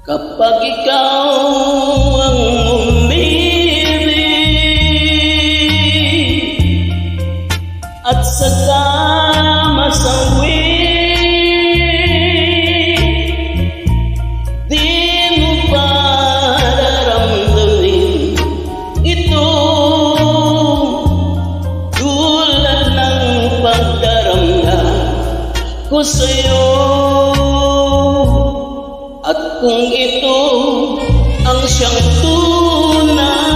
Kapag ikaw ang umibig at saka masawi, di mo ba nararamdamin ito tulad ng pagdaramdam ko sa'yo? At kung ito ang siyang tunay